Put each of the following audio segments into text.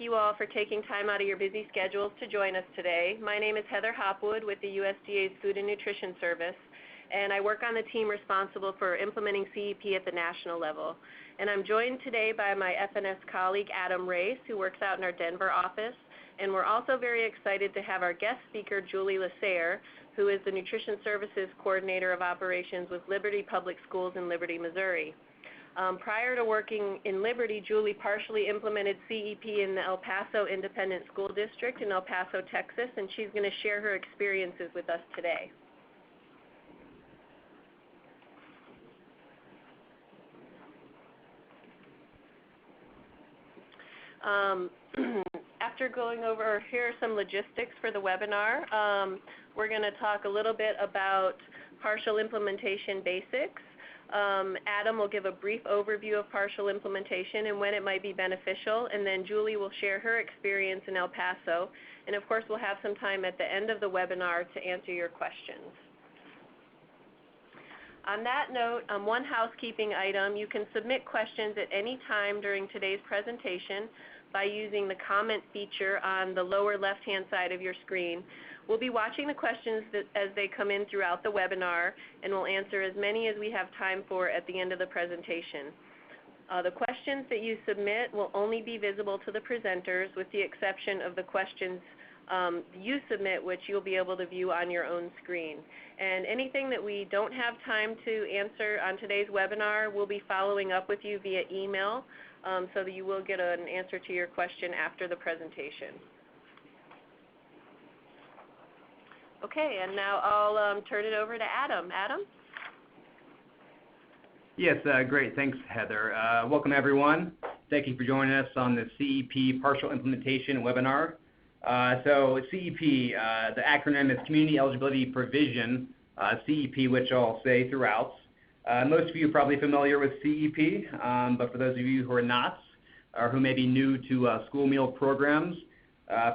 you all for taking time out of your busy schedules to join us today. My name is Heather Hopwood with the USDA's Food and Nutrition Service, and I work on the team responsible for implementing CEP at the national level. And I'm joined today by my FNS colleague, Adam Race, who works out in our Denver office. And we're also very excited to have our guest speaker, Julie Lasserre, who is the Nutrition Services Coordinator of Operations with Liberty Public Schools in Liberty, Missouri. Prior to working in Liberty, Julie partially implemented CEP in the El Paso Independent School District in El Paso, Texas, and she's going to share her experiences with us today. After going over, here are some logistics for the webinar. We're going to talk a little bit about partial implementation basics. Adam will give a brief overview of partial implementation and when it might be beneficial, and then Julie will share her experience in El Paso. And of course, we'll have some time at the end of the webinar to answer your questions. On that note, one housekeeping item, you can submit questions at any time during today's presentation by using the comment feature on the lower left-hand side of your screen. We'll be watching the questions as they come in throughout the webinar, and we'll answer as many as we have time for at the end of the presentation. The questions that you submit will only be visible to the presenters, with the exception of the questions you submit, which you'll be able to view on your own screen. And anything that we don't have time to answer on today's webinar, we'll be following up with you via email, so that you will get an answer to your question after the presentation. Okay, and now I'll turn it over to Adam. Adam? Yes, great. Thanks, Heather. Welcome, everyone. Thank you for joining us on the CEP Partial Implementation webinar. So CEP, the acronym is Community Eligibility Provision, CEP, which I'll say throughout. Most of you are probably familiar with CEP, but for those of you who are not, or who may be new to school meal programs,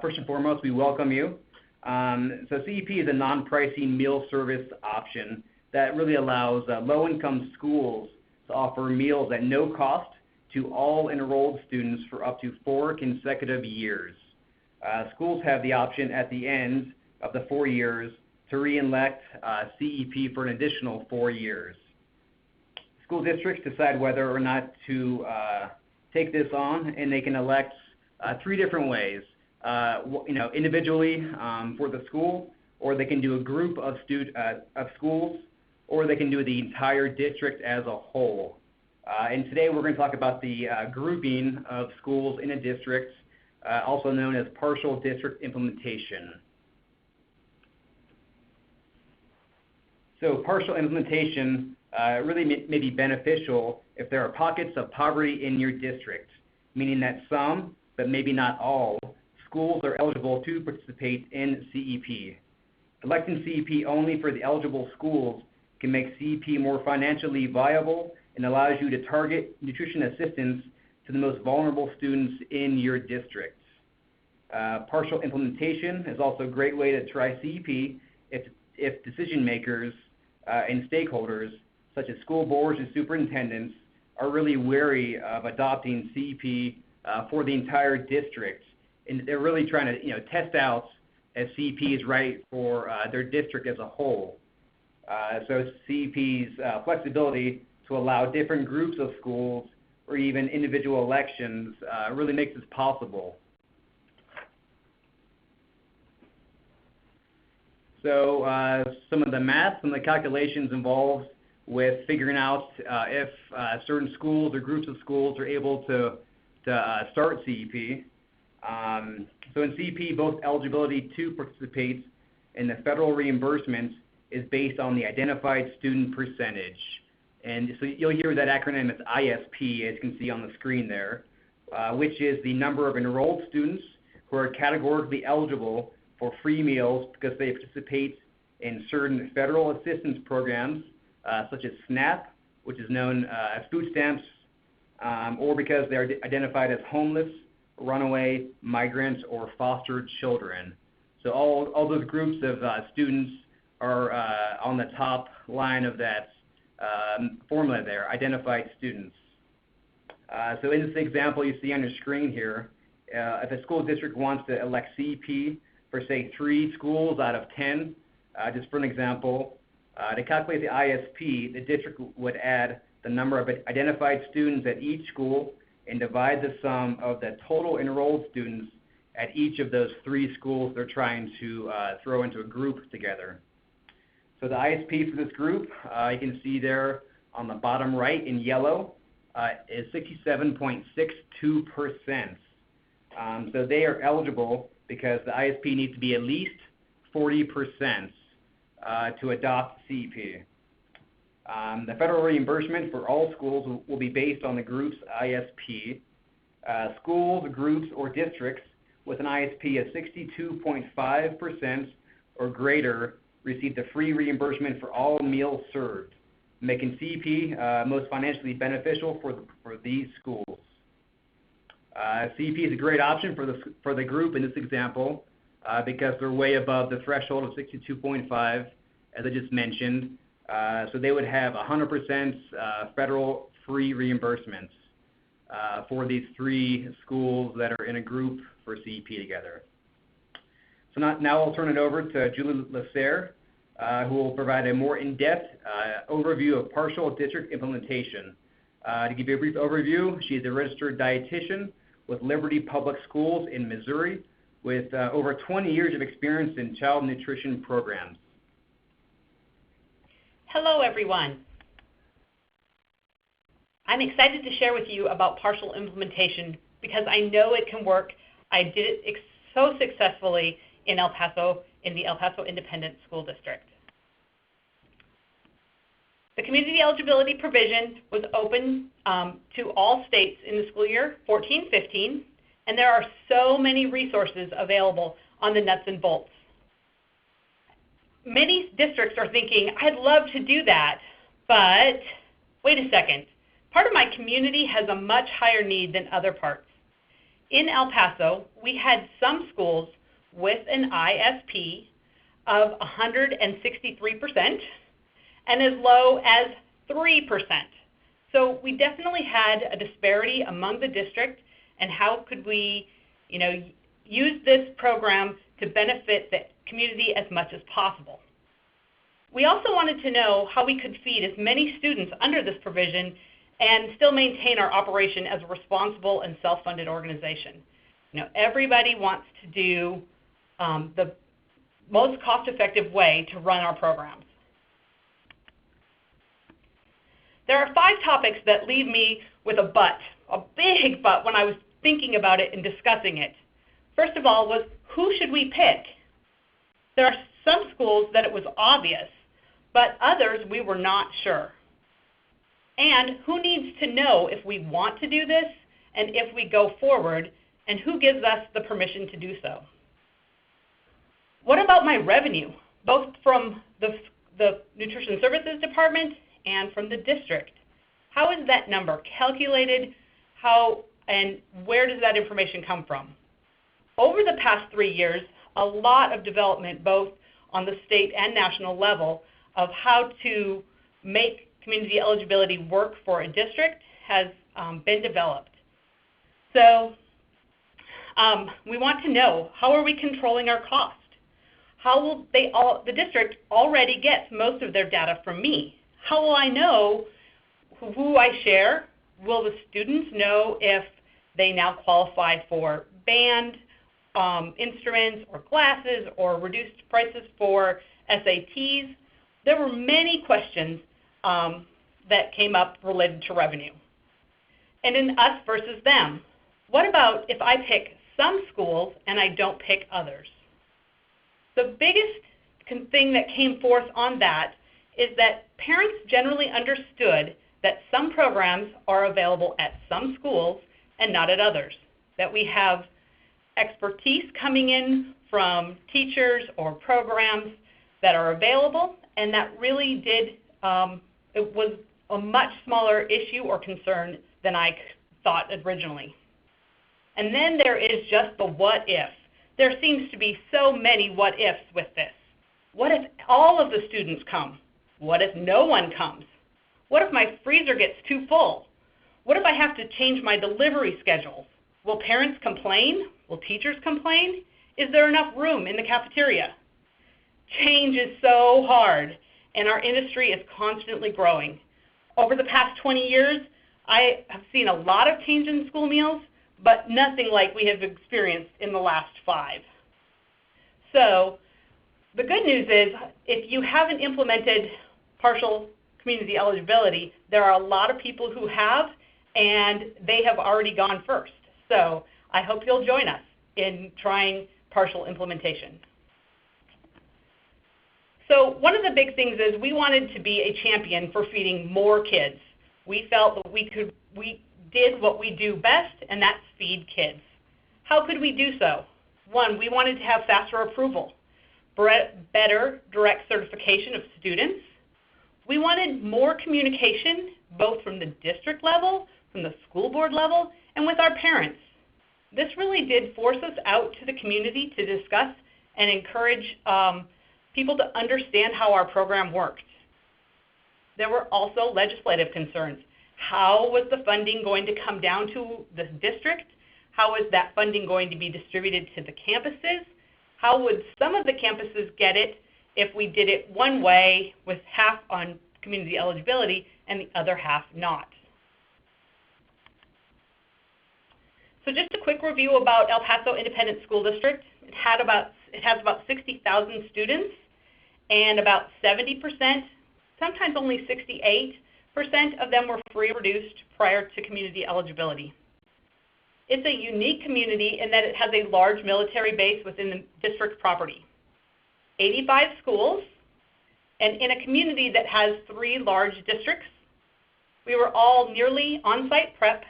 first and foremost, we welcome you. So CEP is a non-pricing meal service option that really allows low-income schools to offer meals at no cost to all enrolled students for up to 4 consecutive years. Schools have the option at the end of the 4 years to re-elect CEP for an additional 4 years. School districts decide whether or not to take this on, and they can elect 3 different ways. Individually for the school, or they can do a group of schools, or they can do the entire district as a whole. And today we're going to talk about the grouping of schools in a district, also known as partial district implementation. So partial implementation really may be beneficial if there are pockets of poverty in your district, meaning that some, but maybe not all, schools are eligible to participate in CEP. Electing CEP only for the eligible schools can make CEP more financially viable and allows you to target nutrition assistance to the most vulnerable students in your district. Partial implementation is also a great way to try CEP if decision makers and stakeholders, such as school boards and superintendents, are really wary of adopting CEP for the entire district. And they're really trying to test out if CEP is right for their district as a whole. So CEP's flexibility to allow different groups of schools or even individual elections really makes this possible. So some of the math, some of the calculations involved with figuring out if certain schools or groups of schools are able to start CEP. So in CEP, both eligibility to participate and the federal reimbursement is based on the identified student percentage. And so you'll hear that acronym is ISP, as you can see on the screen there, which is the number of enrolled students who are categorically eligible for free meals because they participate in certain federal assistance programs, such as SNAP, which is known as food stamps, or because they're identified as homeless, runaway, migrants, or foster children. So all those groups of students are on the top line of that formula there, identified students. So in this example you see on your screen here, if a school district wants to elect CEP for, say, 3 schools out of 10, just for an example, to calculate the ISP, the district would add the number of identified students at each school and divide the sum of the total enrolled students at each of those 3 schools they're trying to throw into a group together. So the ISP for this group, you can see there on the bottom right in yellow, is 67.62%. So they are eligible because the ISP needs to be at least 40% to adopt CEP. The federal reimbursement for all schools will be based on the group's ISP. Schools, groups, or districts with an ISP of 62.5% or greater receive the free reimbursement for all meals served, making CEP most financially beneficial for these schools. CEP is a great option for the group in this example because they're way above the threshold of 62.5, as I just mentioned. So they would have 100% federal free reimbursements for these 3 schools that are in a group for CEP together. So now I'll turn it over to Julie Lasserre, who will provide a more in-depth overview of partial district implementation. To give you a brief overview, she is a registered dietitian with Liberty Public Schools in Missouri with over 20 years of experience in child nutrition programs. Hello, everyone. I'm excited to share with you about partial implementation because I know it can work. I did it so successfully in El Paso, in the El Paso Independent School District. The community eligibility provision was open to all states in the school year 14-15, and there are so many resources available on the nuts and bolts. Many districts are thinking, I'd love to do that, but wait a second. Part of my community has a much higher need than other parts. In El Paso, we had some schools with an ISP of 163% and as low as 3%. So we definitely had a disparity among the district, and how could we, use this program to benefit the community as much as possible. We also wanted to know how we could feed as many students under this provision and still maintain our operation as a responsible and self-funded organization. Everybody wants to do the most cost-effective way to run our programs. There are 5 topics that leave me with a big but when I was thinking about it and discussing it. First of all was, who should we pick? There are some schools that it was obvious, but others we were not sure. And who needs to know if we want to do this and if we go forward, and who gives us the permission to do so? What about my revenue, both from the Nutrition Services Department and from the district? How is that number calculated? How and where does that information come from? Over the past 3 years, a lot of development, both on the state and national level, of how to make community eligibility work for a district has been developed. So we want to know, how are we controlling our cost? How will the district already gets most of their data from me. How will I know who I share? Will the students know if they now qualify for band instruments or glasses or reduced prices for SATs? There were many questions that came up related to revenue. And in us versus them, what about if I pick some schools and I don't pick others? The biggest thing that came forth on that is that parents generally understood that some programs are available at some schools and not at others, that we have expertise coming in from teachers or programs that are available, and that really did, it was a much smaller issue or concern than I thought originally. And then there is just the what if. There seems to be so many what ifs with this. What if all of the students come? What if no one comes? What if my freezer gets too full? What if I have to change my delivery schedule? Will parents complain? Will teachers complain? Is there enough room in the cafeteria? Change is so hard, and our industry is constantly growing. Over the past 20 years, I have seen a lot of change in school meals, but nothing like we have experienced in the last 5. So the good news is, if you haven't implemented partial community eligibility, there are a lot of people who have, and they have already gone first. So I hope you'll join us in trying partial implementation. So one of the big things is we wanted to be a champion for feeding more kids. We felt that we did what we do best, and that's feed kids. How could we do so? One, we wanted to have faster approval, better direct certification of students. We wanted more communication, both from the district level, from the school board level, and with our parents. This really did force us out to the community to discuss and encourage people to understand how our program worked. There were also legislative concerns. How was the funding going to come down to the district? How was that funding going to be distributed to the campuses? How would some of the campuses get it if we did it one way with half on community eligibility and the other half not? So just a quick review about El Paso Independent School District. It has about 60,000 students, and about 70%, sometimes only 68% of them were free or reduced prior to community eligibility. It's a unique community in that it has a large military base within the district property. 85 schools, and in a community that has 3 large districts. We were all nearly on-site prep,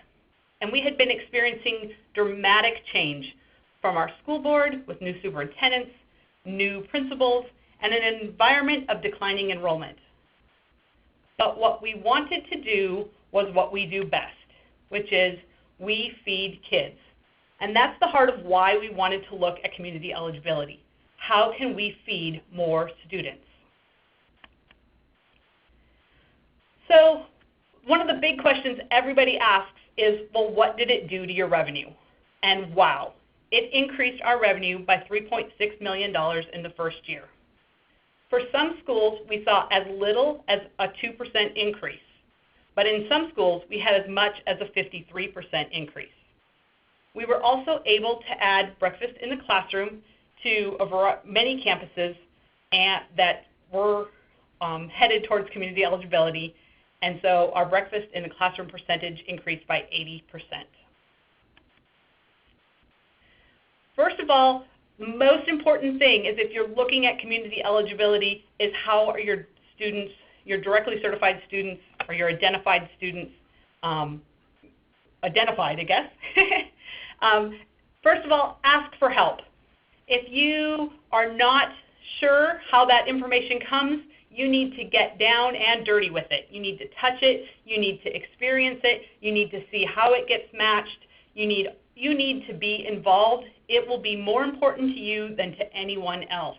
and we had been experiencing dramatic change from our school board with new superintendents, new principals, and an environment of declining enrollment. But what we wanted to do was what we do best, which is we feed kids. And that's the heart of why we wanted to look at community eligibility. How can we feed more students? So one of the big questions everybody asks is, well, what did it do to your revenue? And wow, it increased our revenue by $3.6 million in the first year. For some schools, we saw as little as a 2% increase, but in some schools, we had as much as a 53% increase. We were also able to add breakfast in the classroom to many campuses that were headed towards community eligibility, and so our breakfast in the classroom percentage increased by 80%. First of all, the most important thing is, if you're looking at community eligibility, is how are your students, your directly certified students, or your identified students, identified, I guess. First of all, ask for help. If you are not sure how that information comes, you need to get down and dirty with it. You need to touch it. You need to experience it. You need to see how it gets matched. You need to be involved. It will be more important to you than to anyone else.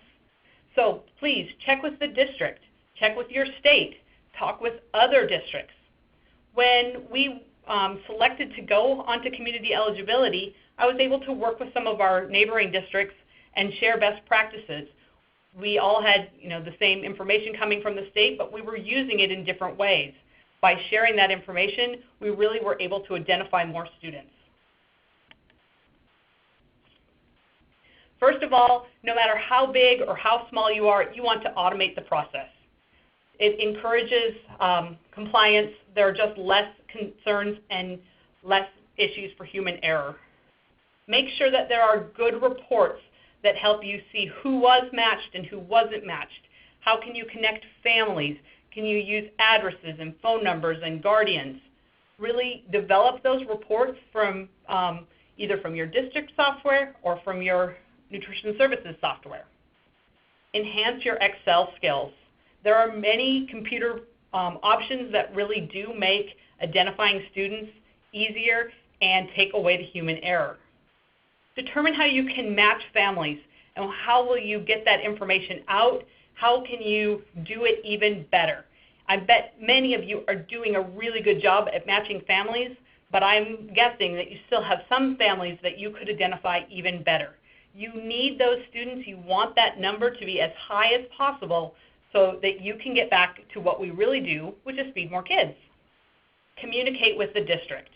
So please check with the district, check with your state, talk with other districts. When we selected to go onto community eligibility, I was able to work with some of our neighboring districts and share best practices. We all had, the same information coming from the state, but we were using it in different ways. By sharing that information, we really were able to identify more students. First of all, no matter how big or how small you are, you want to automate the process. It encourages compliance. There are just less concerns and less issues for human error. Make sure that there are good reports that help you see who was matched and who wasn't matched. How can you connect families? Can you use addresses and phone numbers and guardians? Really develop those reports from either from your district software or from your nutrition services software. Enhance your Excel skills. There are many computer options that really do make identifying students easier and take away the human error. Determine how you can match families, and how will you get that information out? How can you do it even better? I bet many of you are doing a really good job at matching families, but I'm guessing that you still have some families that you could identify even better. You need those students. You want that number to be as high as possible so that you can get back to what we really do, which is feed more kids. Communicate with the district.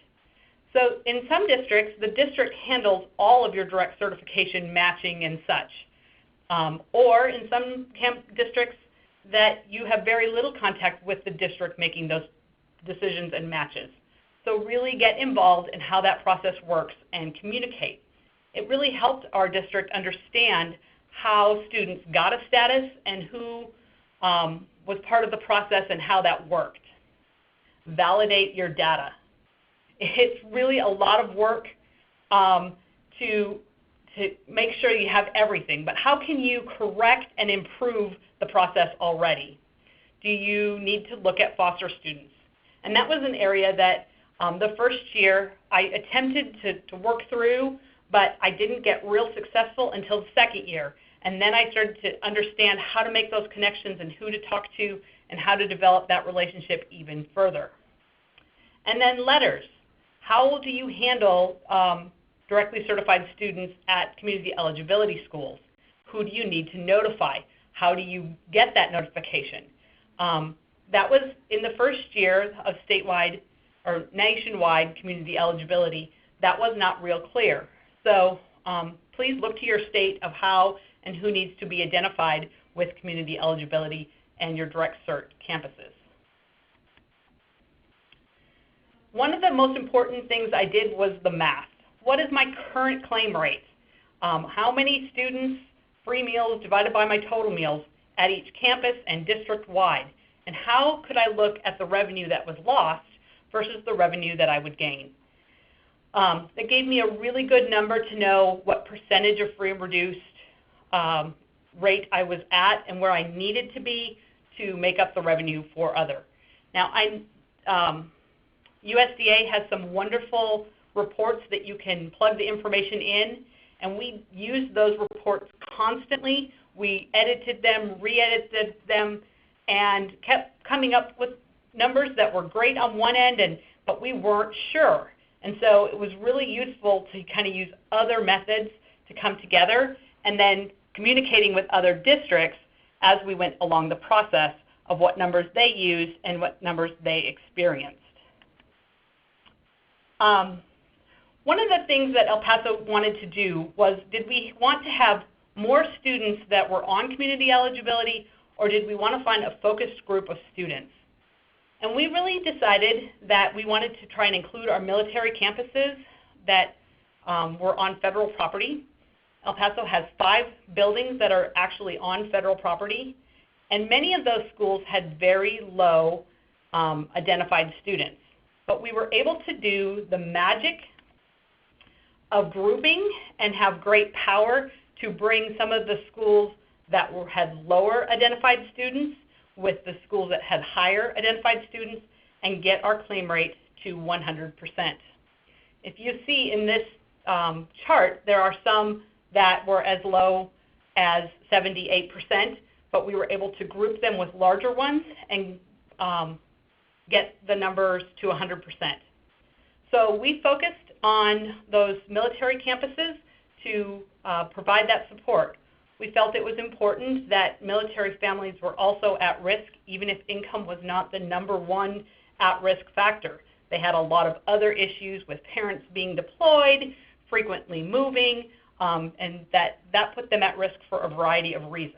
So in some districts, the district handles all of your direct certification matching and such. Or in some districts that you have very little contact with the district making those decisions and matches. So really get involved in how that process works and communicate. It really helped our district understand how students got a status and who was part of the process and how that worked. Validate your data. It's really a lot of work to make sure you have everything, but how can you correct and improve the process already? Do you need to look at foster students? And that was an area that the first year I attempted to work through, but I didn't get real successful until the second year. And then I started to understand how to make those connections and who to talk to and how to develop that relationship even further. And then letters. How do you handle directly certified students at community eligibility schools? Who do you need to notify? How do you get that notification? That was in the first year of statewide or nationwide community eligibility. That was not real clear. So please look to your state of how and who needs to be identified with community eligibility and your direct cert campuses. One of the most important things I did was the math. What is my current claim rate? How many students, free meals divided by my total meals at each campus and district-wide? And how could I look at the revenue that was lost versus the revenue that I would gain? It gave me a really good number to know what percentage of free and reduced rate I was at and where I needed to be to make up the revenue for other. Now, USDA has some wonderful reports that you can plug the information in, and we used those reports constantly. We edited them, re-edited them, and kept coming up with numbers that were great on one end, but we weren't sure. And so it was really useful to kind of use other methods to come together and then communicating with other districts as we went along the process of what numbers they used and what numbers they experienced. One of the things that El Paso wanted to do was, did we want to have more students that were on community eligibility, or did we want to find a focused group of students? And we really decided that we wanted to try and include our military campuses that were on federal property. El Paso has 5 buildings that are actually on federal property, and many of those schools had very low identified students. But we were able to do the magic of grouping and have great power to bring some of the schools that had lower identified students with the schools that had higher identified students and get our claim rate to 100%. If you see in this chart, there are some that were as low as 78%, but we were able to group them with larger ones and get the numbers to 100%. So we focused on those military campuses to provide that support. We felt it was important that military families were also at risk, even if income was not the #1 at-risk factor. They had a lot of other issues with parents being deployed, frequently moving, and that put them at risk for a variety of reasons.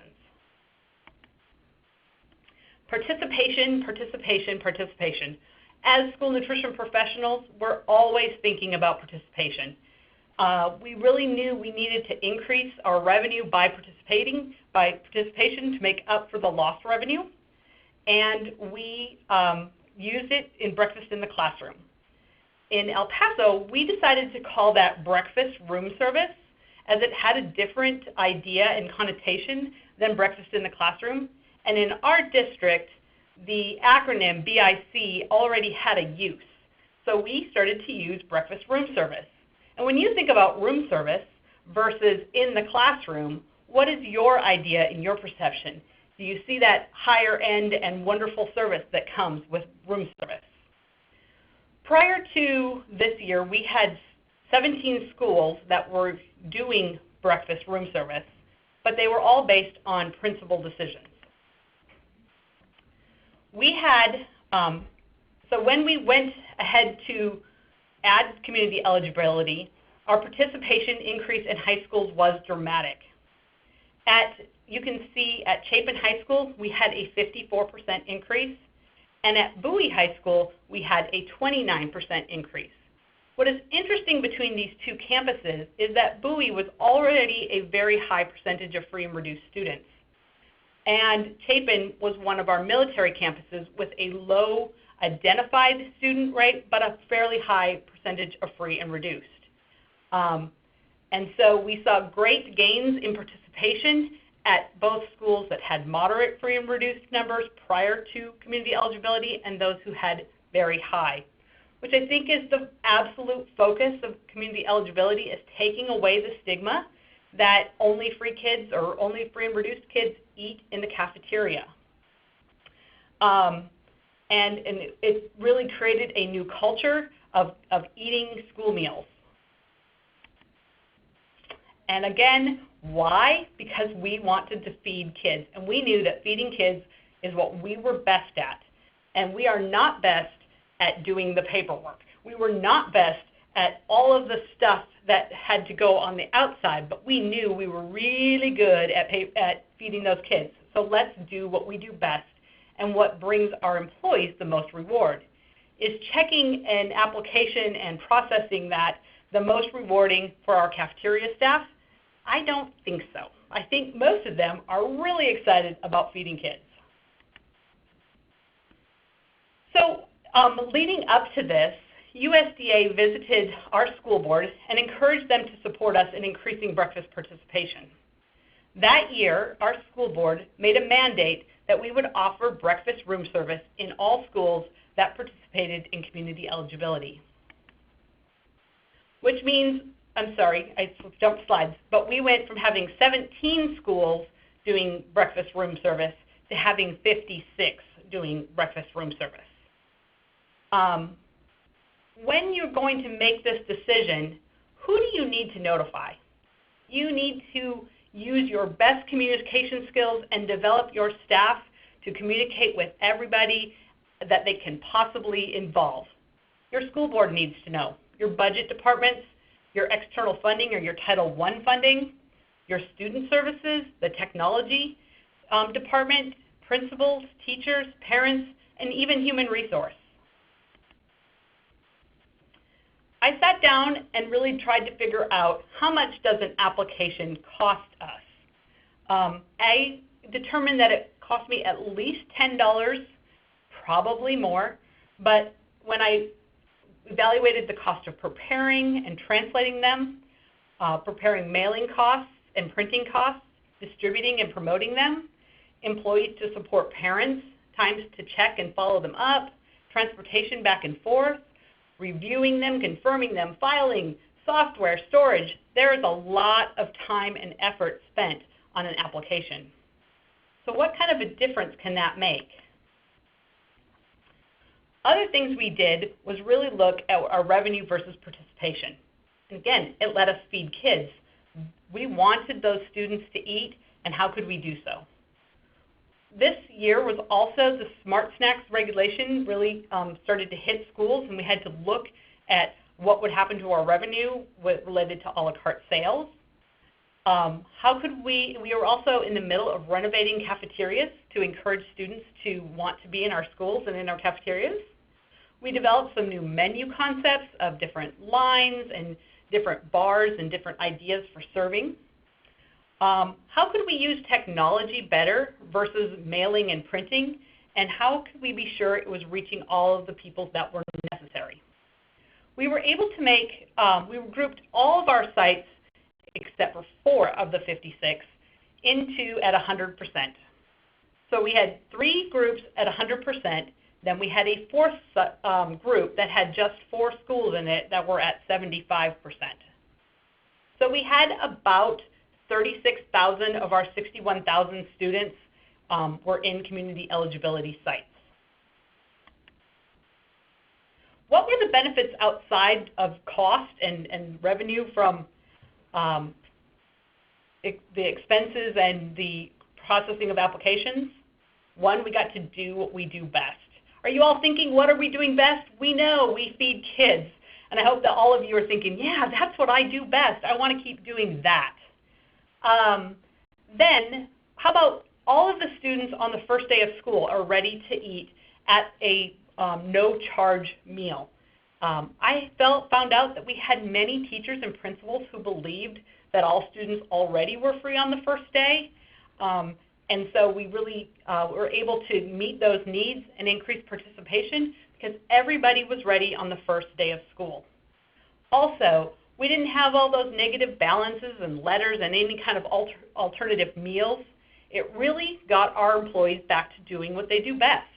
Participation, participation, participation. As school nutrition professionals, we're always thinking about participation. We really knew we needed to increase our revenue by participation to make up for the lost revenue, and we used it in breakfast in the classroom. In El Paso, we decided to call that breakfast room service, as it had a different idea and connotation than breakfast in the classroom. And in our district, the acronym BIC already had a use. So we started to use breakfast room service. And when you think about room service versus in the classroom, what is your idea and your perception? Do you see that higher end and wonderful service that comes with room service? Prior to this year, we had 17 schools that were doing breakfast room service, but they were all based on principal decisions. We had, so when we went ahead to add community eligibility, our participation increase in high schools was dramatic. You can see at Chapin High School, we had a 54% increase, and at Bowie High School, we had a 29% increase. What is interesting between these two campuses is that Bowie was already a very high percentage of free and reduced students. And Chapin was one of our military campuses with a low identified student rate, but a fairly high percentage of free and reduced. And so we saw great gains in participation at both schools that had moderate free and reduced numbers prior to community eligibility and those who had very high, which I think is the absolute focus of community eligibility, is taking away the stigma that only free kids or only free and reduced kids eat in the cafeteria. And it really created a new culture of eating school meals. And again, why? Because we wanted to feed kids, and we knew that feeding kids is what we were best at. And we are not best at doing the paperwork. We were not best at all of the stuff that had to go on the outside, but we knew we were really good at feeding those kids. So let's do what we do best, and what brings our employees the most reward. Is checking an application and processing that the most rewarding for our cafeteria staff? I don't think so. I think most of them are really excited about feeding kids. So leading up to this, USDA visited our school board and encouraged them to support us in increasing breakfast participation. That year, our school board made a mandate that we would offer breakfast room service in all schools that participated in community eligibility. Which means, I'm sorry, I jumped slides, but we went from having 17 schools doing breakfast room service to having 56 doing breakfast room service. When you're going to make this decision, who do you need to notify? You need to use your best communication skills and develop your staff to communicate with everybody that they can possibly involve. Your school board needs to know. Your budget departments, your external funding or your Title I funding, your student services, the technology department, principals, teachers, parents, and even human resource. I sat down and really tried to figure out how much does an application cost us. I determined that it cost me at least $10, probably more, but when I evaluated the cost of preparing and translating them, preparing mailing costs and printing costs, distributing and promoting them, employees to support parents, times to check and follow them up, transportation back and forth, reviewing them, confirming them, filing, software, storage. There is a lot of time and effort spent on an application. So what kind of a difference can that make? Other things we did was really look at our revenue versus participation. And again, it let us feed kids. We wanted those students to eat, and how could we do so? This year was also the Smart Snacks regulation really started to hit schools, and we had to look at what would happen to our revenue related to a la carte sales. We were also in the middle of renovating cafeterias to encourage students to want to be in our schools and in our cafeterias. We developed some new menu concepts of different lines and different bars and different ideas for serving. How could we use technology better versus mailing and printing? And how could we be sure it was reaching all of the people that were necessary? We were able to we grouped all of our sites, except for 4 of the 56, at 100%. So we had 3 groups at 100%. Then we had a 4th group that had just 4 schools in it that were at 75%. So we had about 36,000 of our 61,000 students were in community eligibility sites. what were the benefits outside of cost and revenue from the expenses and the processing of applications? One, we got to do what we do best. Are you all thinking, what are we doing best? We know we feed kids. And I hope that all of you are thinking, yeah, that's what I do best. I want to keep doing that. Then, how about all of the students on the first day of school are ready to eat at a no-charge meal? I found out that we had many teachers and principals who believed that all students already were free on the first day. And so we really were able to meet those needs and increase participation because everybody was ready on the first day of school. Also, we didn't have all those negative balances and letters and any kind of alternative meals. It really got our employees back to doing what they do best.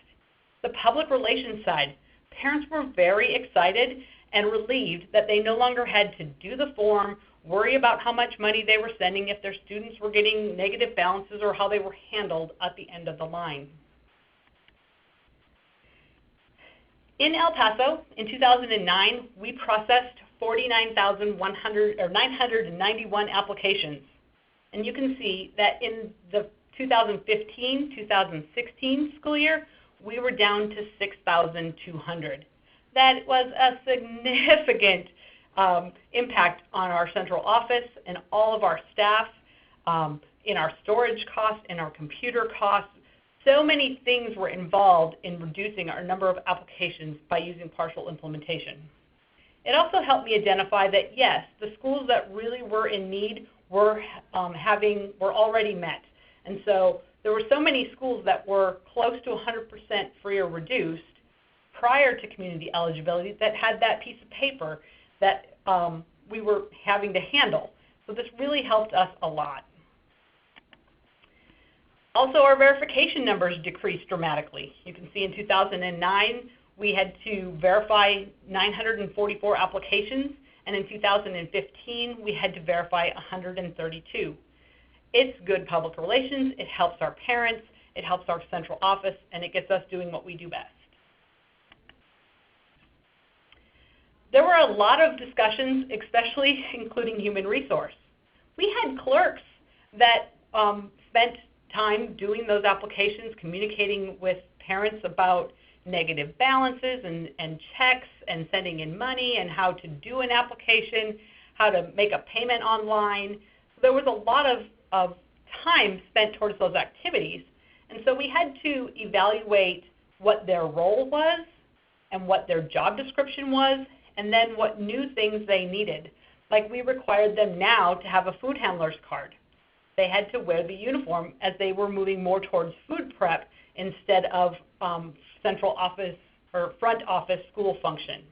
The public relations side, parents were very excited and relieved that they no longer had to do the form, worry about how much money they were sending if their students were getting negative balances or how they were handled at the end of the line. In El Paso, in 2009, we processed 991 applications. And you can see that in the 2015-2016 school year, we were down to 6,200. That was a significant impact on our central office and all of our staff, in our storage costs, in our computer costs. So many things were involved in reducing our number of applications by using partial implementation. It also helped me identify that, yes, the schools that really were in need were already met. And so there were so many schools that were close to 100% free or reduced prior to community eligibility that had that piece of paper that we were having to handle. So this really helped us a lot. Also, our verification numbers decreased dramatically. You can see in 2009, we had to verify 944 applications, and in 2015, we had to verify 132. It's good public relations, it helps our parents, it helps our central office, and it gets us doing what we do best. There were a lot of discussions, especially including human resource. We had clerks that spent time doing those applications, communicating with parents about negative balances and checks and sending in money and how to do an application, how to make a payment online. So there was a lot of time spent towards those activities. And so we had to evaluate what their role was and what their job description was, and then what new things they needed. Like we required them now to have a food handler's card. They had to wear the uniform as they were moving more towards food prep instead of central office or front office school function.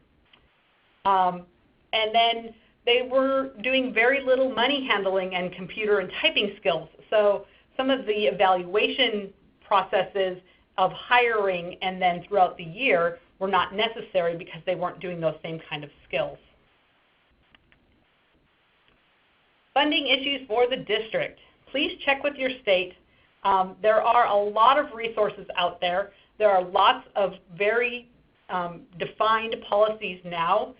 And then they were doing very little money handling and computer and typing skills. So some of the evaluation processes of hiring and then throughout the year were not necessary because they weren't doing those same kind of skills. Funding issues for the district. Please check with your state. There are a lot of resources out there. There are lots of very defined policies now.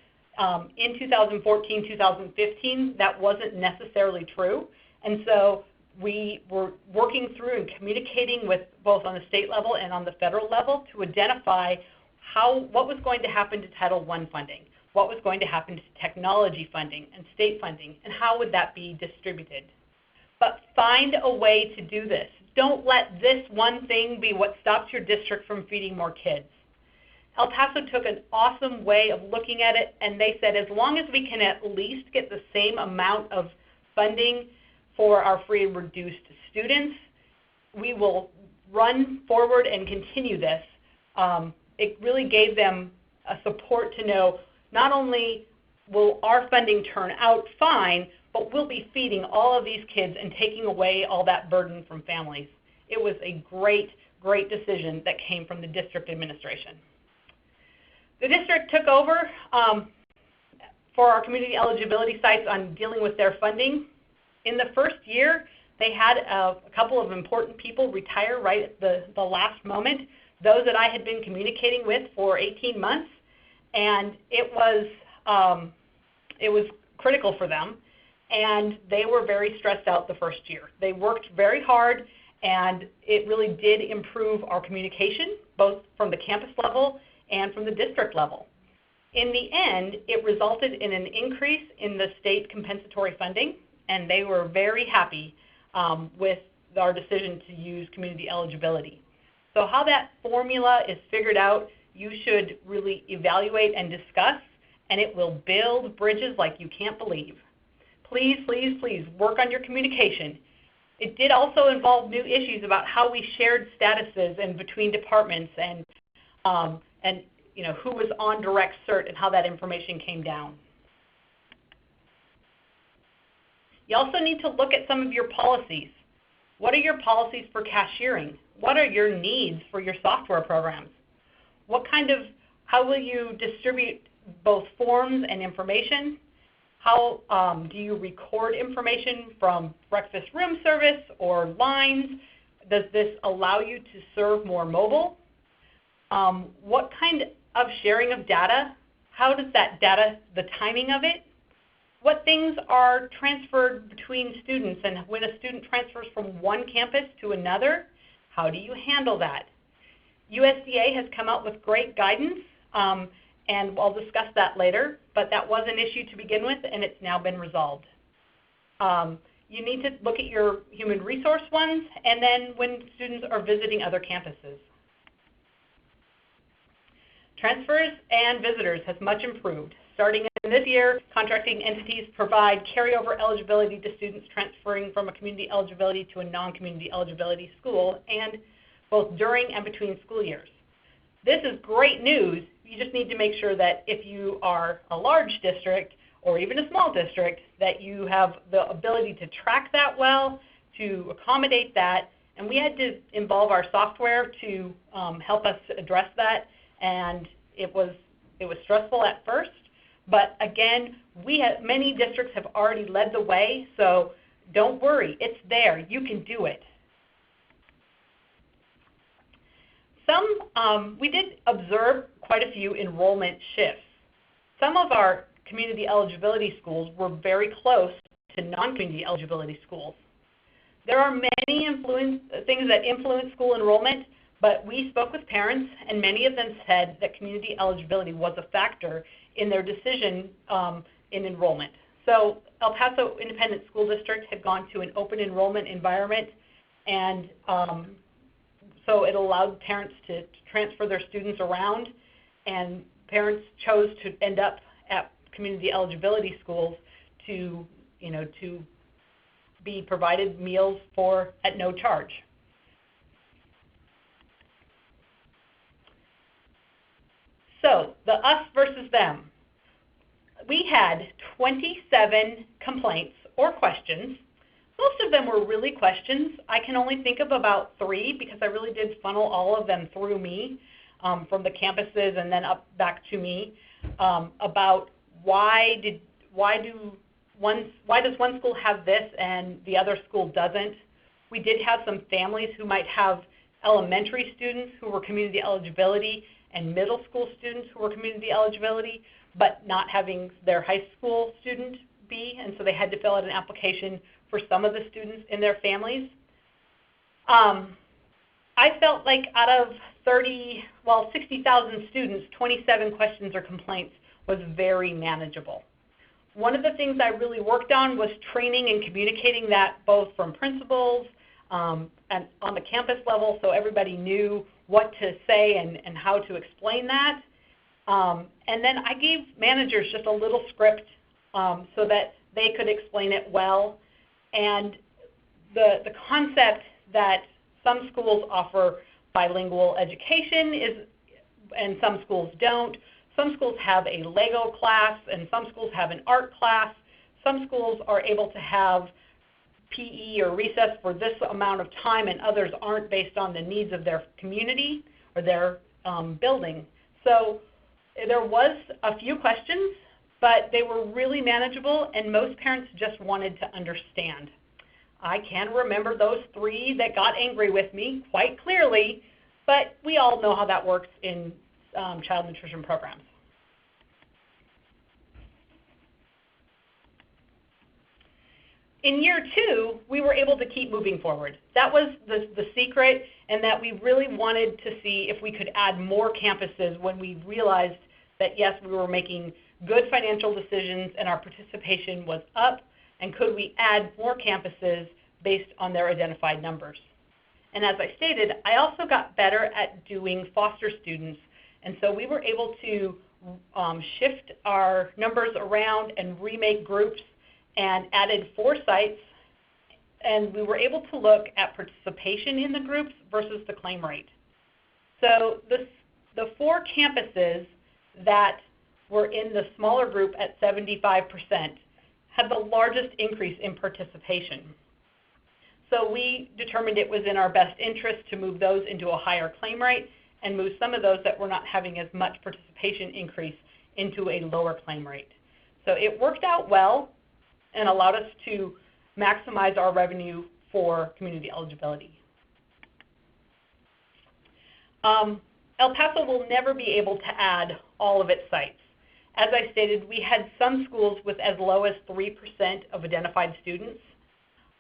In 2014, 2015, that wasn't necessarily true. And so we were working through and communicating with both on the state level and on the federal level to identify what was going to happen to Title I funding, what was going to happen to technology funding and state funding, and how would that be distributed. But find a way to do this. Don't let this one thing be what stops your district from feeding more kids. El Paso took an awesome way of looking at it, and they said as long as we can at least get the same amount of funding for our free and reduced students, we will run forward and continue this. It really gave them a support to know not only will our funding turn out fine, but we'll be feeding all of these kids and taking away all that burden from families. It was a great, great decision that came from the district administration. The district took over for our community eligibility sites on dealing with their funding. In the first year, they had a couple of important people retire right at the last moment, those that I had been communicating with for 18 months. and it was critical for them, and they were very stressed out the first year. They worked very hard, and it really did improve our communication, both from the campus level and from the district level. In the end, it resulted in an increase in the state compensatory funding, and they were very happy with our decision to use community eligibility. So how that formula is figured out, you should really evaluate and discuss, and it will build bridges like you can't believe. Please, please, please work on your communication. It did also involve new issues about how we shared statuses and between departments and who was on direct cert and how that information came down. You also need to look at some of your policies. What are your policies for cashiering? What are your needs for your software programs? How will you distribute both forms and information? How do you record information from breakfast room service or lines? Does this allow you to serve more mobile? What kind of sharing of data? How does that data, the timing of it? What things are transferred between students, and when a student transfers from one campus to another, how do you handle that? USDA has come out with great guidance, and I'll discuss that later, but that was an issue to begin with, and it's now been resolved. You need to look at your human resource ones, and then when students are visiting other campuses. Transfers and visitors has much improved. Starting in this year, contracting entities provide carryover eligibility to students transferring from a community eligibility to a non-community eligibility school, and both during and between school years. This is great news. You just need to make sure that if you are a large district or even a small district, that you have the ability to track that well, to accommodate that, and we had to involve our software to help us address that, and it was stressful at first. But again, many districts have already led the way, so don't worry, it's there. You can do it. We did observe quite a few enrollment shifts. Some of our community eligibility schools were very close to non-community eligibility schools. There are many things that influence school enrollment, but we spoke with parents, and many of them said that community eligibility was a factor in their decision in enrollment. So El Paso Independent School District had gone to an open enrollment environment, and so it allowed parents to transfer their students around, and parents chose to end up at community eligibility schools to be provided meals at no charge. So the us versus them. We had 27 complaints or questions. Most of them were really questions. I can only think of about 3 because I really did funnel all of them through me from the campuses and then up back to me about why does one school have this and the other school doesn't. We did have some families who might have elementary students who were community eligibility and middle school students who were community eligibility, but not having their high school student be, and so they had to fill out an application for some of the students in their families. I felt like out of 60,000 students, 27 questions or complaints was very manageable. One of the things I really worked on was training and communicating that both from principals and on the campus level, so everybody knew what to say and how to explain that. And then I gave managers just a little script so that they could explain it well. And the concept that some schools offer bilingual education and some schools don't. Some schools have a Lego class, and some schools have an art class. Some schools are able to have PE or recess for this amount of time, and others aren't, based on the needs of their community or their building. So there was a few questions, but they were really manageable, and most parents just wanted to understand. I can remember those 3 that got angry with me quite clearly, but we all know how that works in child nutrition programs. In year 2, we were able to keep moving forward. That was the secret, and that we really wanted to see if we could add more campuses when we realized that, yes, we were making good financial decisions and our participation was up, and could we add more campuses based on their identified numbers. And as I stated, I also got better at doing foster students, and so we were able to shift our numbers around and remake groups and added 4 sites, and we were able to look at participation in the groups versus the claim rate. So the 4 campuses that were in the smaller group at 75% had the largest increase in participation. So we determined it was in our best interest to move those into a higher claim rate and move some of those that were not having as much participation increase into a lower claim rate. So it worked out well and allowed us to maximize our revenue for community eligibility. El Paso will never be able to add all of its sites. As I stated, we had some schools with as low as 3% of identified students,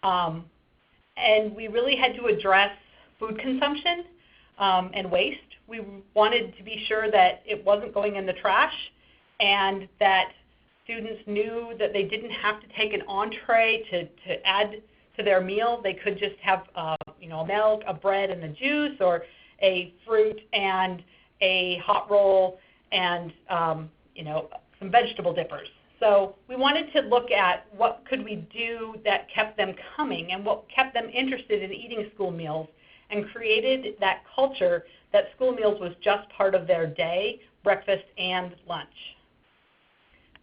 and we really had to address food consumption and waste. We wanted to be sure that it wasn't going in the trash and that students knew that they didn't have to take an entree to add to their meal. They could just have milk, a bread and the juice, or a fruit and a hot roll and some vegetable dippers. So we wanted to look at what could we do that kept them coming and what kept them interested in eating school meals, and created that culture that school meals was just part of their day, breakfast and lunch.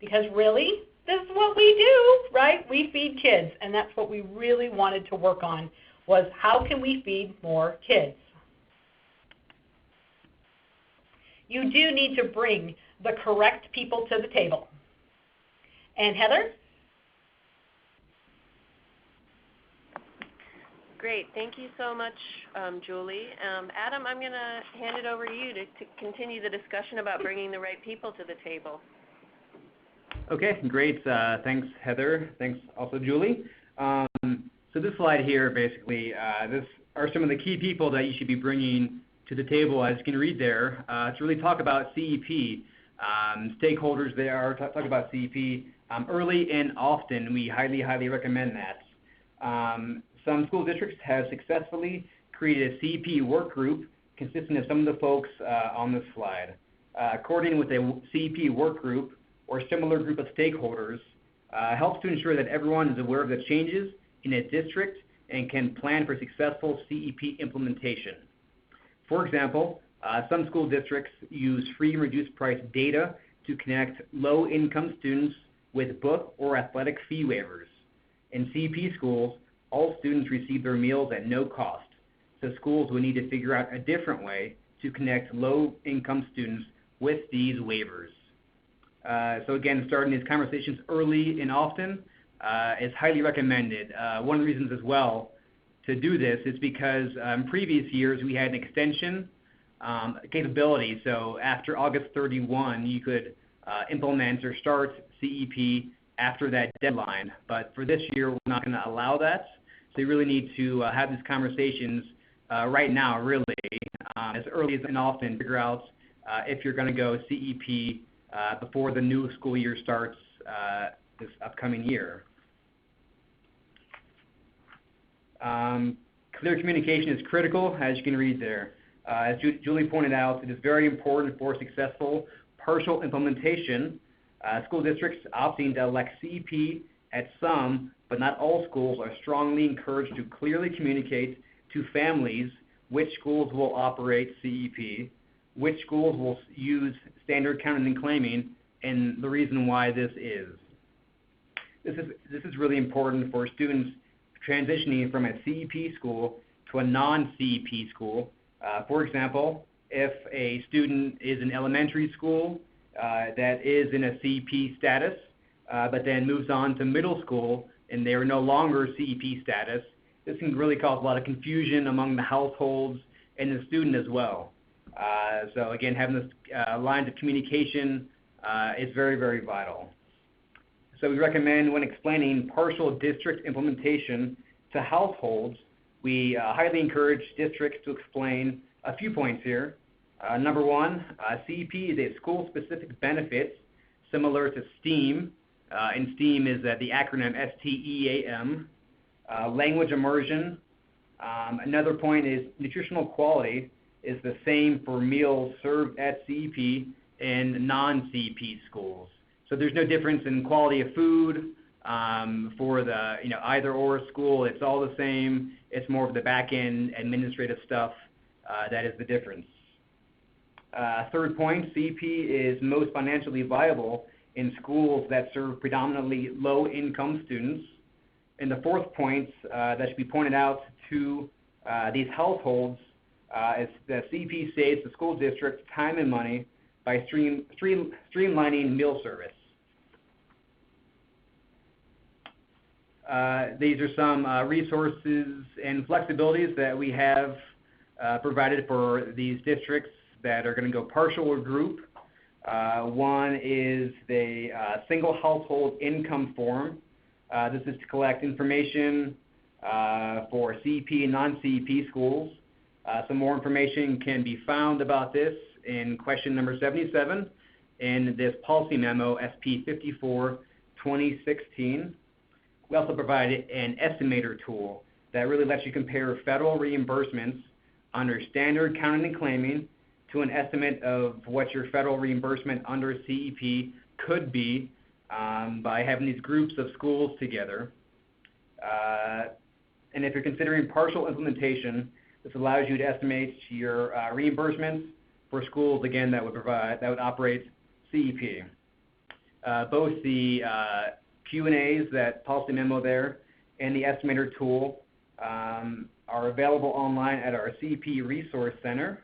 Because really, this is what we do, right? We feed kids, and that's what we really wanted to work on, was how can we feed more kids? You do need to bring the correct people to the table. And Heather? Great. Thank you so much, Julie. Adam, I'm going to hand it over to you to continue the discussion about bringing the right people to the table. Okay, great. Thanks, Heather. Thanks also, Julie. So this slide here, basically, this are some of the key people that you should be bringing to the table, as you can read there, to really talk about CEP. Stakeholders there talk about CEP early and often. We highly, highly recommend that. Some school districts have successfully created a CEP work group consisting of some of the folks on this slide. Coordinating with a CEP work group or similar group of stakeholders helps to ensure that everyone is aware of the changes in a district and can plan for successful CEP implementation. For example, some school districts use free and reduced price data to connect low-income students with book or athletic fee waivers. In CEP schools, all students receive their meals at no cost, so schools will need to figure out a different way to connect low-income students with these waivers. So again, starting these conversations early and often is highly recommended. One of the reasons as well to do this is because in previous years we had an extension capability. So after August 31, you could implement or start CEP after that deadline. But for this year, we're not going to allow that. So you really need to have these conversations right now, really, as early as and often, figure out if you're going to go CEP before the new school year starts this upcoming year. Clear communication is critical, as you can read there. As Julie pointed out, it is very important for successful partial implementation. School districts opting to elect CEP at some, but not all schools, are strongly encouraged to clearly communicate to families which schools will operate CEP, which schools will use standard counting and claiming, and the reason why this is. This is really important for students transitioning from a CEP school to a non-CEP school. For example, if a student is in elementary school that is in a CEP status, but then moves on to middle school and they are no longer CEP status, this can really cause a lot of confusion among the households and the student as well. So again, having this lines of communication is very, very vital. So we recommend when explaining partial district implementation to households, we highly encourage districts to explain a few points here. Number one, CEP is a school-specific benefit similar to STEAM, and STEAM is the acronym STEAM. Language immersion. Another point is nutritional quality is the same for meals served at CEP and non-CEP schools. So there's no difference in quality of food for the either or school. It's all the same. It's more of the back-end administrative stuff that is the difference. Third point, CEP is most financially viable in schools that serve predominantly low-income students. And the fourth point that should be pointed out to these households is that CEP saves the school district time and money by streamlining meal service. These are some resources and flexibilities that we have provided for these districts that are going to go partial or group. One is the single household income form. This is to collect information for CEP and non-CEP schools. Some more information can be found about this in question number 77 in this policy memo, SP 54, 2016. We also provided an estimator tool that really lets you compare federal reimbursements under standard counting and claiming to an estimate of what your federal reimbursement under CEP could be by having these groups of schools together. And if you're considering partial implementation, this allows you to estimate your reimbursements for schools, again, that would operate CEP. Both the Q&As, that policy memo there, and the estimator tool are available online at our CEP Resource Center,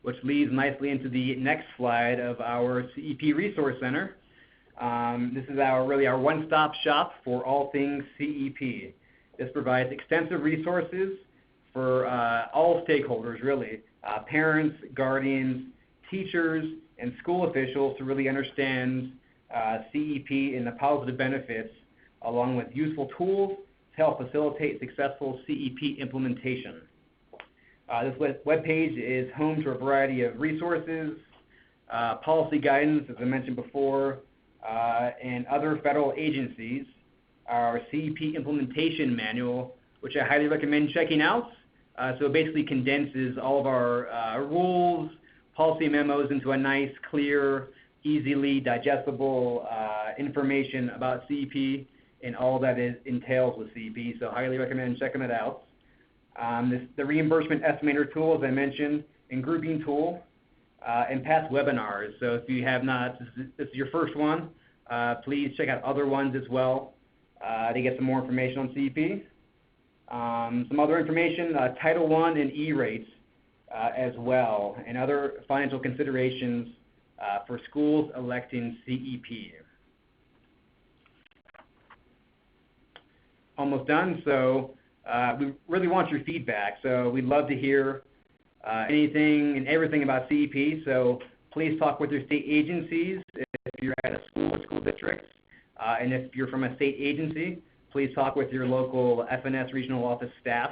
which leads nicely into the next slide of our CEP Resource Center. This is our one-stop shop for all things CEP. This provides extensive resources for all stakeholders, really, parents, guardians, teachers, and school officials to really understand CEP and the positive benefits, along with useful tools to help facilitate successful CEP implementation. This webpage is home to a variety of resources, policy guidance, as I mentioned before, and other federal agencies. Our CEP implementation manual, which I highly recommend checking out. So it basically condenses all of our rules, policy memos into a nice, clear, easily digestible information about CEP and all that it entails with CEP. So highly recommend checking it out. The reimbursement estimator tool, as I mentioned, and grouping tool, and past webinars. So if you have not, this is your first one, please check out other ones as well to get some more information on CEP. Some other information, Title I and E-rates as well, and other financial considerations for schools electing CEP. Almost done, so we really want your feedback. So we'd love to hear anything and everything about CEP, so please talk with your state agencies if you're at a school or school district. And if you're from a state agency, please talk with your local FNS regional office staff.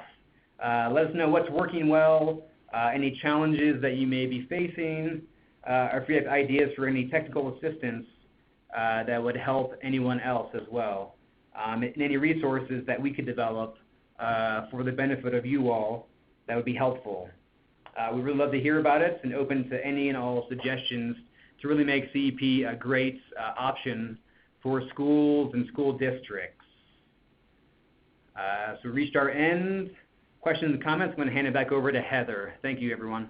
Let us know what's working well, any challenges that you may be facing, or if you have ideas for any technical assistance that would help anyone else as well, and any resources that we could develop for the benefit of you all that would be helpful. We'd really love to hear about it and open to any and all suggestions to really make CEP a great option for schools and school districts. So we reached our end. Questions and comments, I'm going to hand it back over to Heather. Thank you, everyone.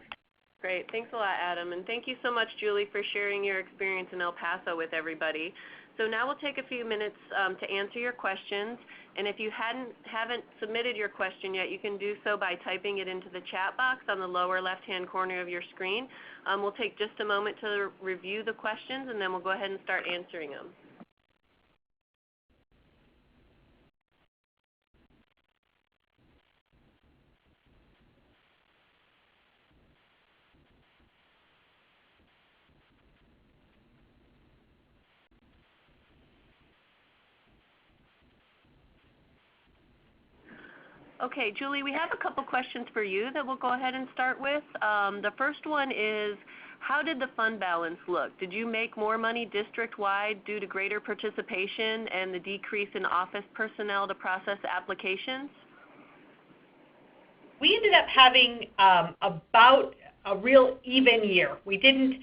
Great. Thanks a lot, Adam. And thank you so much, Julie, for sharing your experience in El Paso with everybody. So now we'll take a few minutes to answer your questions. And if you haven't submitted your question yet, you can do so by typing it into the chat box on the lower left-hand corner of your screen. We'll take just a moment to review the questions, and then we'll go ahead and start answering them. Okay, Julie, we have a couple questions for you that we'll go ahead and start with. The first one is, how did the fund balance look? Did you make more money district-wide due to greater participation and the decrease in office personnel to process applications? We ended up having about a real even year. We didn't,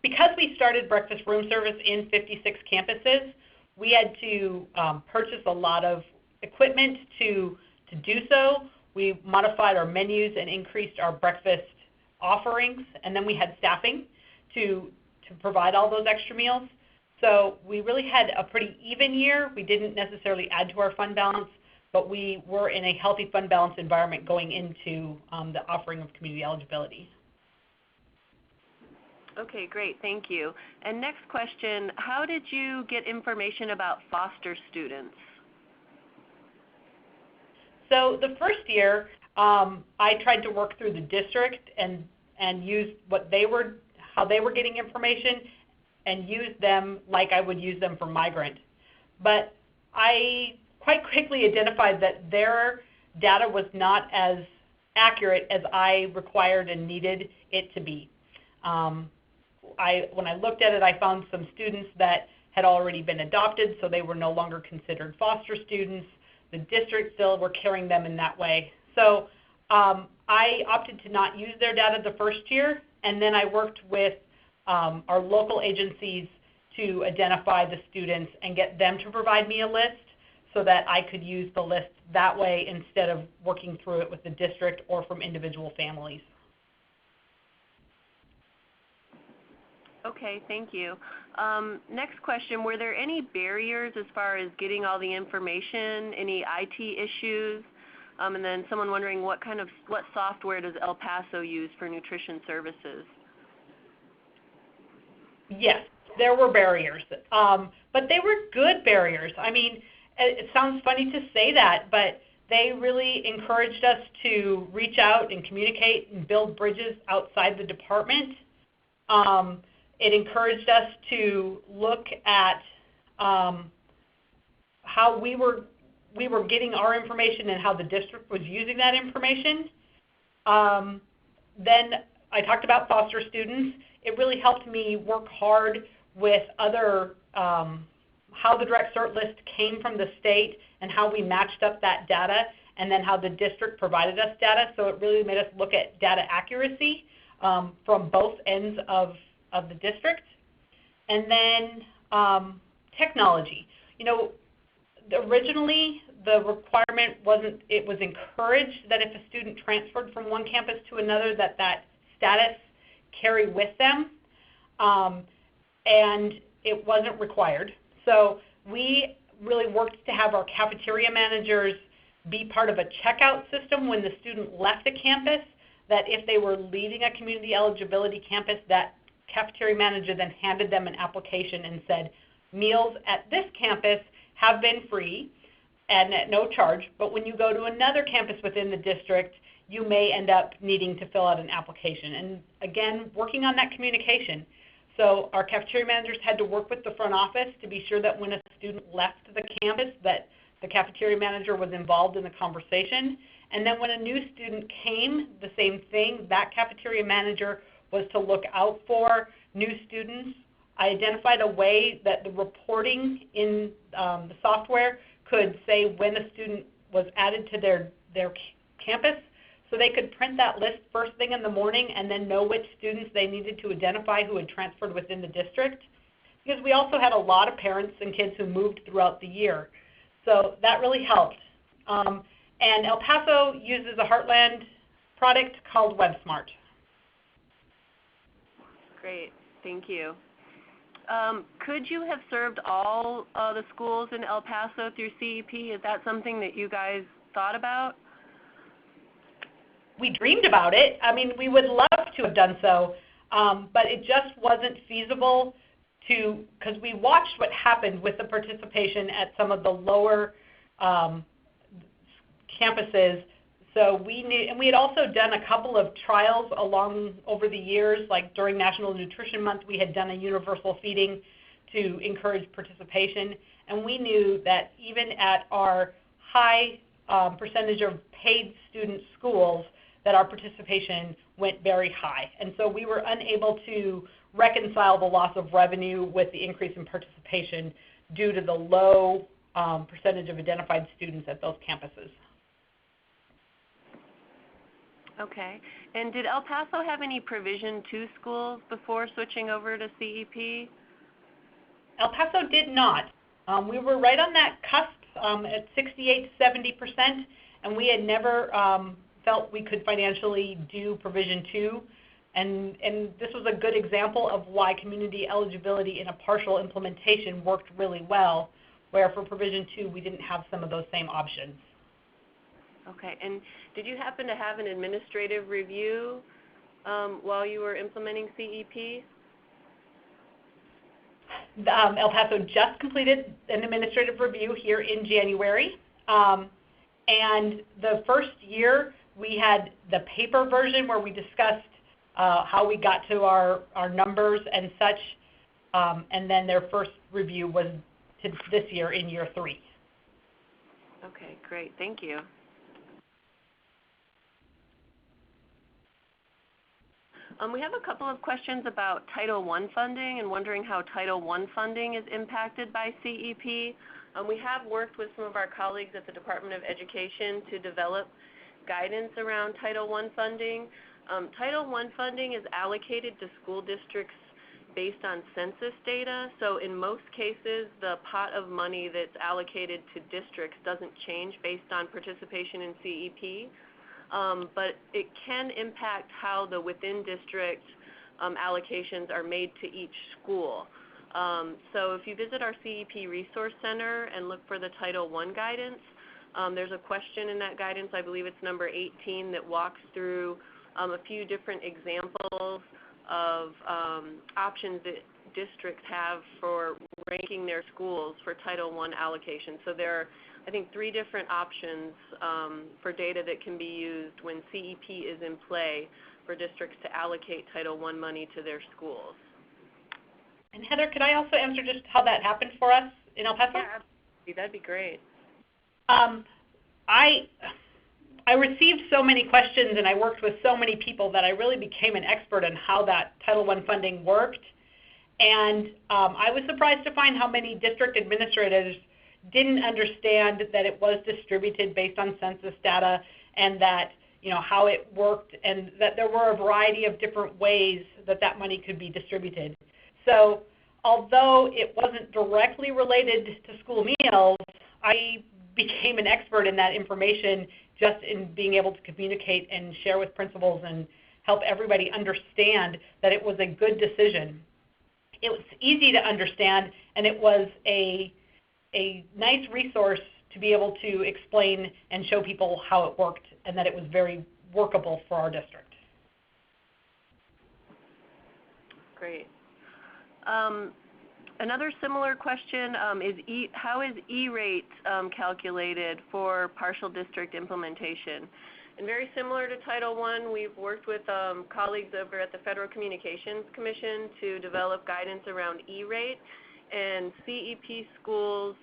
because we started breakfast room service in 56 campuses, we had to purchase a lot of equipment to do so. We modified our menus and increased our breakfast offerings, and then we had staffing to provide all those extra meals. So we really had a pretty even year. We didn't necessarily add to our fund balance, but we were in a healthy fund balance environment going into the offering of community eligibility. Okay, great, thank you. And next question, how did you get information about foster students? So the first year, I tried to work through the district and use how they were getting information and use them like I would use them for migrant. But I quite quickly identified that their data was not as accurate as I required and needed it to be. When I looked at it, I found some students that had already been adopted, so they were no longer considered foster students. The district still were carrying them in that way. So I opted to not use their data the first year, and then I worked with our local agencies to identify the students and get them to provide me a list so that I could use the list that way instead of working through it with the district or from individual families. Okay, thank you. Next question, were there any barriers as far as getting all the information, any IT issues? And then someone wondering what software does El Paso use for nutrition services? Yes, there were barriers, but they were good barriers. I mean, it sounds funny to say that, but they really encouraged us to reach out and communicate and build bridges outside the department. It encouraged us to look at how we were getting our information and how the district was using that information. Then I talked about foster students. It really helped me work hard with other, how the direct cert list came from the state and how we matched up that data, and then how the district provided us data. So it really made us look at data accuracy from both ends of the district. And then technology. You know, originally the requirement wasn't, it was encouraged that if a student transferred from one campus to another that status carry with them, and it wasn't required. So we really worked to have our cafeteria managers be part of a checkout system when the student left the campus, that if they were leaving a community eligibility campus, that cafeteria manager then handed them an application and said, meals at this campus have been free and at no charge, but when you go to another campus within the district, you may end up needing to fill out an application. And again, working on that communication. So our cafeteria managers had to work with the front office to be sure that when a student left the campus that the cafeteria manager was involved in the conversation. And then when a new student came, the same thing, that cafeteria manager was to look out for new students. I identified a way that the reporting in the software could say when a student was added to their campus, so they could print that list first thing in the morning and then know which students they needed to identify who had transferred within the district. Because we also had a lot of parents and kids who moved throughout the year. So that really helped. And El Paso uses a Heartland product called WebSmart. Great, thank you. Could you have served all the schools in El Paso through CEP? Is that something that you guys thought about? We dreamed about it. I mean, we would love to have done so, but it just wasn't feasible because we watched what happened with the participation at some of the lower campuses. So we knew, and we had also done a couple of trials over the years, like during National Nutrition Month, we had done a universal feeding to encourage participation. And we knew that even at our high percentage of paid student schools that our participation went very high. And so we were unable to reconcile the loss of revenue with the increase in participation due to the low percentage of identified students at those campuses. Okay. And did El Paso have any Provision 2 schools before switching over to CEP? El Paso did not. We were right on that cusp at 68 to 70%, and we had never felt we could financially do Provision 2. And this was a good example of why community eligibility in a partial implementation worked really well, where for Provision 2 we didn't have some of those same options. Okay. And did you happen to have an administrative review while you were implementing CEP? El Paso just completed an administrative review here in January. And the first year we had the paper version where we discussed how we got to our numbers and such. And then their first review was this year in year 3. Okay, great. Thank you. We have a couple of questions about Title I funding and wondering how Title I funding is impacted by CEP. We have worked with some of our colleagues at the Department of Education to develop guidance around Title I funding. Title I funding is allocated to school districts based on census data. So in most cases, the pot of money that's allocated to districts doesn't change based on participation in CEP. But it can impact how the within district allocations are made to each school. So if you visit our CEP Resource Center and look for the Title I guidance, there's a question in that guidance, I believe it's number 18, that walks through a few different examples of options that districts have for ranking their schools for Title I allocation. So there are, I think, 3 different options for data that can be used when CEP is in play for districts to allocate Title I money to their schools. And Heather, could I also answer just how that happened for us in El Paso? Yeah, absolutely. That'd be great. I received so many questions and I worked with so many people that I really became an expert in how that Title I funding worked. And I was surprised to find how many district administrators didn't understand that it was distributed based on census data and that, you know, how it worked and that there were a variety of different ways that that money could be distributed. So although it wasn't directly related to school meals, I became an expert in that information just in being able to communicate and share with principals and help everybody understand that it was a good decision. It was easy to understand, and it was a nice resource to be able to explain and show people how it worked and that it was very workable for our district. Great. Another similar question is how is E-rate calculated for partial district implementation? And very similar to Title I, we've worked with colleagues over at the Federal Communications Commission to develop guidance around E-rate. And CEP schools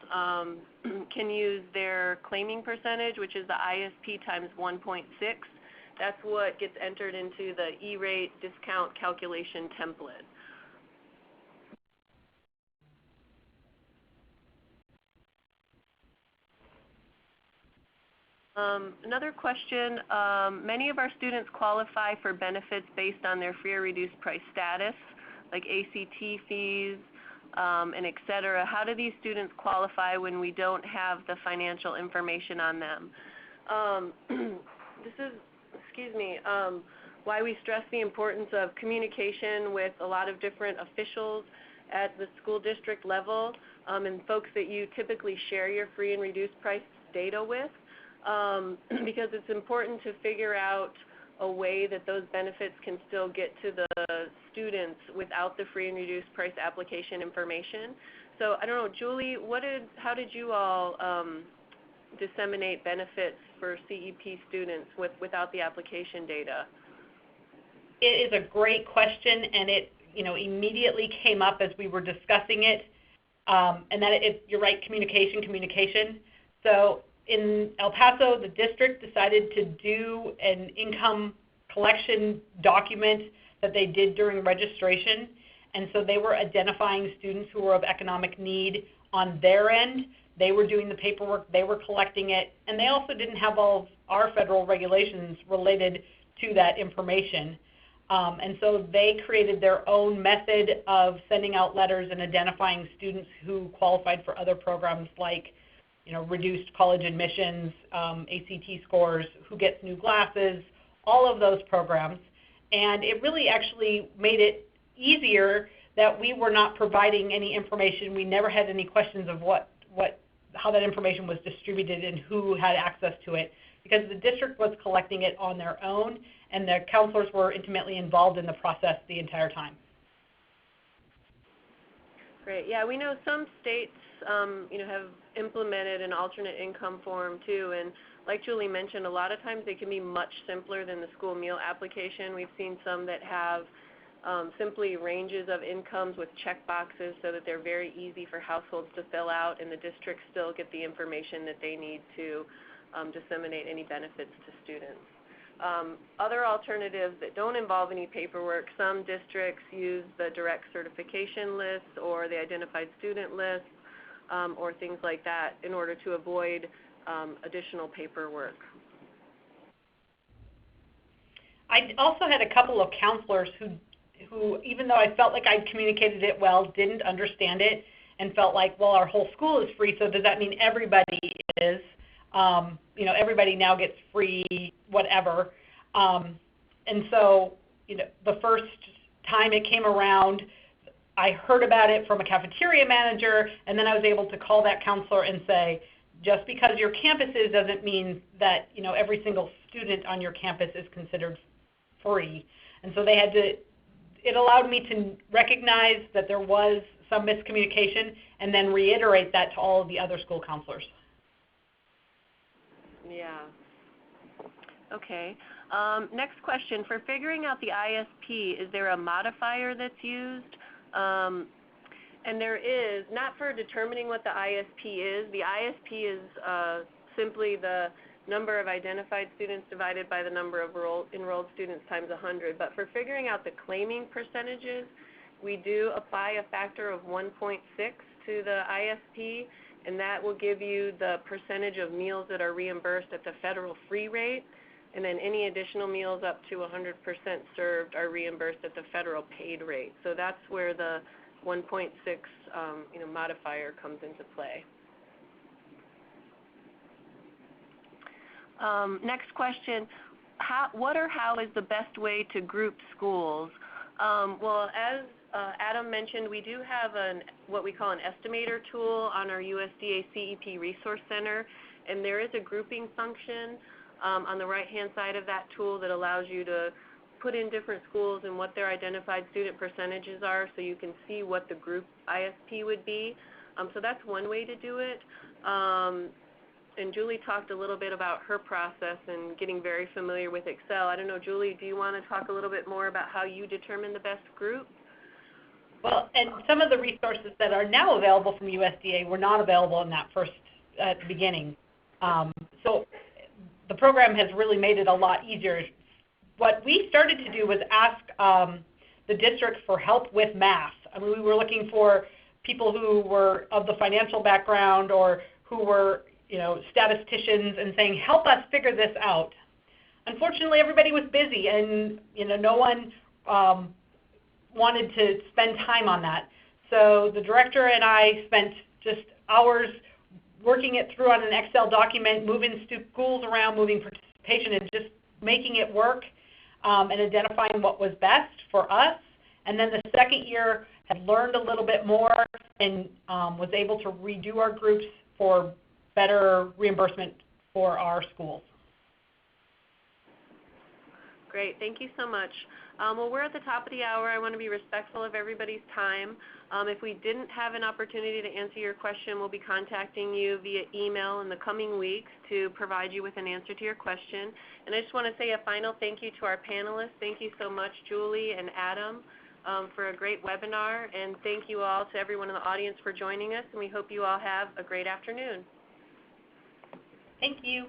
can use their claiming percentage, which is the ISP times 1.6. That's what gets entered into the E-rate discount calculation template. Another question, many of our students qualify for benefits based on their free or reduced price status, like ACT fees, and et cetera. How do these students qualify when we don't have the financial information on them? This is, why we stress the importance of communication with a lot of different officials at the school district level and folks that you typically share your free and reduced price data with. Because it's important to figure out a way that those benefits can still get to the students without the free and reduced price application information. So I don't know, Julie, how did you all disseminate benefits for CEP students without the application data? It is a great question, and it immediately came up as we were discussing it, and that you're right, communication. So in El Paso, the district decided to do an income collection document that they did during registration, and so they were identifying students who were of economic need on their end. They were doing the paperwork, they were collecting it, and they also didn't have all of our federal regulations related to that information. And so they created their own method of sending out letters and identifying students who qualified for other programs like, reduced college admissions, ACT scores, who gets new glasses, all of those programs. And it really actually made it easier that we were not providing any information. We never had any questions of how that information was distributed and who had access to it, because the district was collecting it on their own, and the counselors were intimately involved in the process the entire time. Great. Yeah, we know some states, have implemented an alternate income form too, and like Julie mentioned, a lot of times they can be much simpler than the school meal application. We've seen some that have simply ranges of incomes with check boxes so that they're very easy for households to fill out, and the districts still get the information that they need to disseminate any benefits to students. Other alternatives that don't involve any paperwork, some districts use the direct certification list or the identified student list or things like that in order to avoid additional paperwork. I also had a couple of counselors who, even though I felt like I communicated it well, didn't understand it and felt like, well, our whole school is free, so does that mean everybody is? Everybody now gets free whatever. And so, the first time it came around, I heard about it from a cafeteria manager, and then I was able to call that counselor and say, just because your campus is doesn't mean that, every single student on your campus is considered free. And so it allowed me to recognize that there was some miscommunication and then reiterate that to all of the other school counselors. Yeah. Okay. Next question. For figuring out the ISP, is there a modifier that's used? And there is, not for determining what the ISP is. The ISP is simply the number of identified students divided by the number of enrolled students times 100. But for figuring out the claiming percentages, we do apply a factor of 1.6 to the ISP, and that will give you the percentage of meals that are reimbursed at the federal free rate, and then any additional meals up to 100% served are reimbursed at the federal paid rate. So that's where the 1.6 modifier comes into play. Next question, how is the best way to group schools? Well, as Adam mentioned, we do have what we call an estimator tool on our USDA CEP Resource Center, and there is a grouping function on the right-hand side of that tool that allows you to put in different schools and what their identified student percentages are, so you can see what the group ISP would be. So that's one way to do it. And Julie talked a little bit about her process and getting very familiar with Excel. I don't know, Julie, do you want to talk a little bit more about how you determine the best group? Well, and some of the resources that are now available from USDA were not available in that at the beginning. So the program has really made it a lot easier. What we started to do was ask the district for help with math. I mean, we were looking for people who were of the financial background or who were, statisticians, and saying, help us figure this out. Unfortunately, everybody was busy, and no one wanted to spend time on that. So the director and I spent just hours working it through on an Excel document, moving schools around, moving participation, and just making it work and identifying what was best for us. And then the second year had learned a little bit more and was able to redo our groups for better reimbursement for our schools. Great, thank you so much. Well, we're at the top of the hour. I want to be respectful of everybody's time. If we didn't have an opportunity to answer your question, we'll be contacting you via email in the coming weeks to provide you with an answer to your question. And I just want to say a final thank you to our panelists. Thank you so much, Julie and Adam, for a great webinar. And thank you all to everyone in the audience for joining us. And we hope you all have a great afternoon. Thank you.